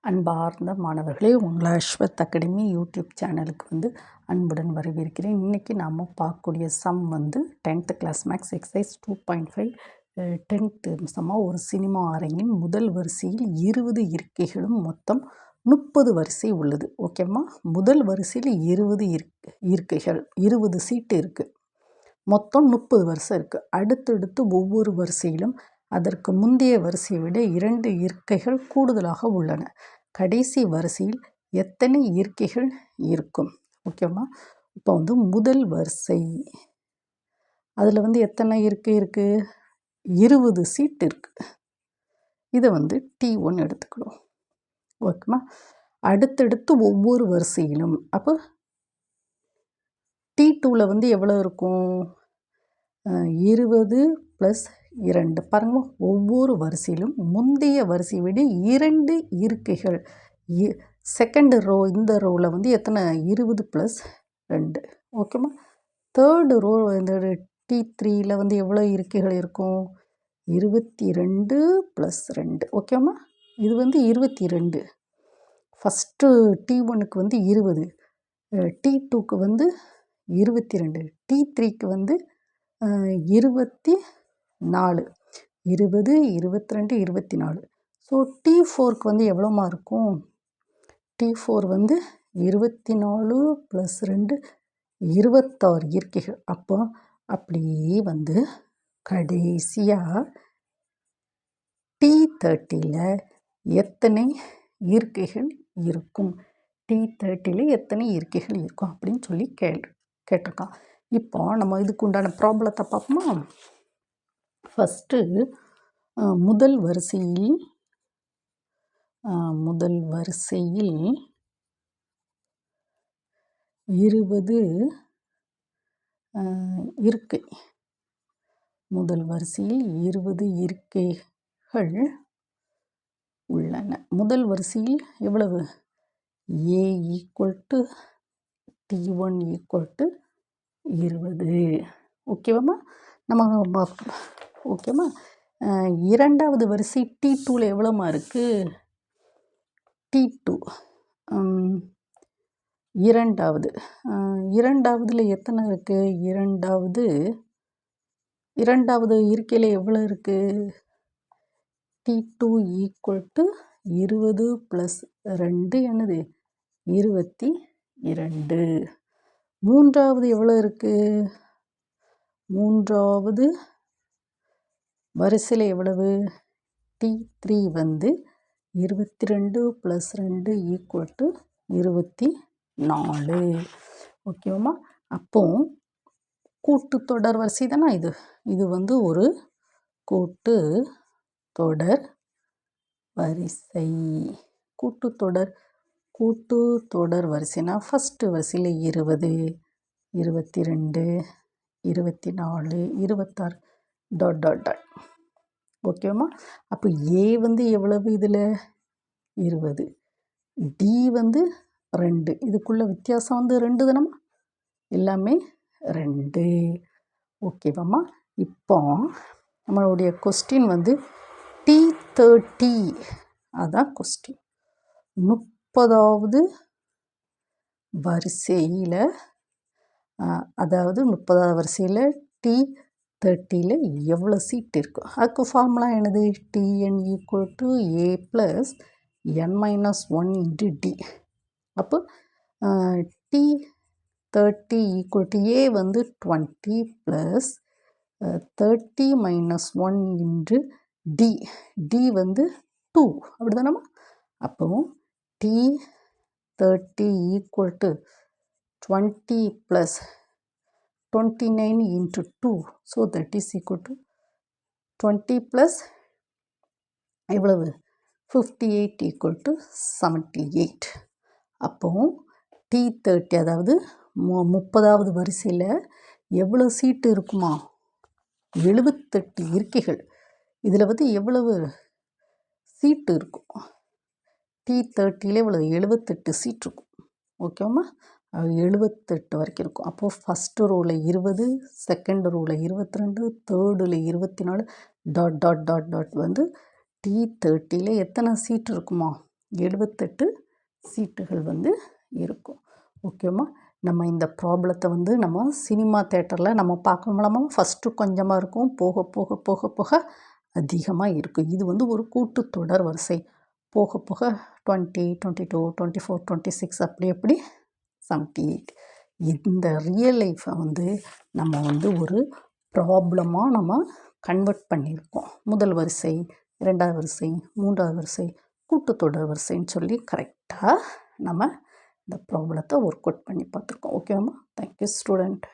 அன்பார்ந்த மாணவர்களே, உங்களை அஸ்வத் அகாடமி யூடியூப் சேனலுக்கு அன்புடன் வரவேற்கிறேன். இன்றைக்கி நாம் பார்க்கக்கூடிய sum 10th class maths exercise 2.5 10th சம்மாக ஒரு சினிமா அரங்கின் முதல் வரிசையில் 20 இருக்கைகளும் மொத்தம் 30 வரிசை உள்ளது. ஓகேம்மா, முதல் வரிசையில் 20 இருக்கைகள், 20 சீட்டு இருக்குது, மொத்தம் 30 வரிசை இருக்குது. அடுத்தடுத்து ஒவ்வொரு வரிசையிலும் அதற்கு முந்தைய வரிசையை விட 2 இருக்கைகள் கூடுதலாக உள்ளன. கடைசி வரிசையில் எத்தனை இருக்கைகள் இருக்கும்? ஓகேம்மா, இப்போ முதல் வரிசை அதில் எத்தனை இருக்கை இருக்குது? 20 சீட் இருக்குது. இதை T1 எடுத்துக்கிடும். ஓகேம்மா, அடுத்தடுத்து ஒவ்வொரு வரிசையிலும் அப்போ T2ல் எவ்வளோ இருக்கும்? 20 + 2. பாருங்க, ஒவ்வொரு வரிசையிலும் முந்தைய வரிசையை விட 2 இருக்கைகள். செகண்ட் ரோ, இந்த ரோவில் எத்தனை? 20 + 2. ஓகேம்மா, தேர்டு ரோ இந்த T3ல் எவ்வளோ இருக்கைகள் இருக்கும்? 22 + 2. ஓகேம்மா, இது 22. ஃபஸ்ட்டு T1க்கு 20, T2க்கு 22, T3க்கு 24, 20, 22, 24. ஸோ T4க்கு எவ்வளோமா இருக்கும்? T4 24 + 2 26 இருக்கைகள். அப்போ அப்படியே கடைசியாக T30ல் எத்தனை இருக்கைகள் இருக்கும்? T30ல் எத்தனை இருக்கைகள் இருக்கும் அப்படின்னு சொல்லி கேட்டிருக்கான். இப்போ நம்ம இதுக்கு உண்டான ப்ராப்ளத்தை பார்ப்போமா? ஃபஸ்ட்டு முதல் வரிசையில் 20 இருக்கை. முதல் வரிசையில் 20 இருக்கைகள் உள்ளன. முதல் வரிசையில் எவ்வளவு? A = T1 = 20. ஓகேவாம்மா? நம்ம ஓகேம்மா, இரண்டாவது வரிசை T2ல் எவ்வளோமா இருக்குது? T2 இரண்டாவதுல எத்தனை இருக்குது? இரண்டாவது இருக்கையில் எவ்வளோ இருக்குது? T2 = 20 + 2 என்னது? 22. மூன்றாவது எவ்வளோ இருக்குது? மூன்றாவது வரிசையில் எவ்வளவு? T3 22 + 2 = 24. ஓகேவாம்மா? அப்போ கூட்டுத்தொடர் வரிசை தானே இது. இது ஒரு கூட்டுத்தொடர் வரிசை. கூட்டுத்தொடர் வரிசைனா ஃபஸ்ட்டு வரிசையில் 20, 22, 24, 26 ... ஓகேவாம்மா? அப்போ A எவ்வளவு? இதில் 20, D 2. இதுக்குள்ள வித்தியாசம் 2 தானம்மா, எல்லாமே 2. ஓகேவாம்மா? இப்போ நம்மளுடைய கொஸ்டின் T30, அதான் கொஸ்டின். 30வது வரிசையில், அதாவது 30வது வரிசையில் T30ல் எவ்வளோ சீட் இருக்கும்? அதுக்கு ஃபார்முலா என்னது? Tn = A + n - 1 × D. அப்போ T30 = A 20 + 30 - 1 × D. D 2. அப்படி தானம்மா? அப்போ T30 = 20 + 29 × 2. So that is equal to 20 + எவ்வளவு? 58 = 78. அப்போ T30, அதாவது 30வது வரிசையில் எவ்வளோ சீட்டு இருக்குமா? 78 இருக்கைகள். இதில் எவ்வளவு சீட்டு இருக்கும்? T30ல் எவ்வளவு? 78 சீட் இருக்கும். ஓகேம்மா, 78 வரைக்கும் இருக்கும். அப்போது ஃபஸ்ட்டு ரோவில் 20, செகண்ட் ரோவில் 22, தேர்டில் 24 ... T30ல் எத்தனை சீட் இருக்குமா? 78 சீட்டுகள் வந்து இருக்கும். ஓகேம்மா. நம்ம இந்த ப்ராப்ளத்தை வந்து நம்ம சினிமா தேட்டரில் நம்ம பார்க்கலாமா? ஃபஸ்ட்டு கொஞ்சமாக இருக்கும், போக போக போக போக அதிகமாக இருக்கும். இது வந்து ஒரு கூட்டுத்தொடர் வரிசை. போக போக 20, 22, 24, 26 அப்படி எப்படி 78. இந்த ரியல் லைஃப்பை வந்து நம்ம வந்து ஒரு ப்ராப்ளமாக நம்ம கன்வெர்ட் பண்ணியிருக்கோம். முதல் வரிசை, இரண்டாவது வரிசை, மூன்றாவது வரிசை, கூட்டுத்தொடர் வரிசைன்னு சொல்லி கரெக்டாக நம்ம இந்த ப்ராப்ளத்தை ஒர்க் அவுட் பண்ணி பார்த்துருக்கோம். ஓகேவாம்மா? Thank you student.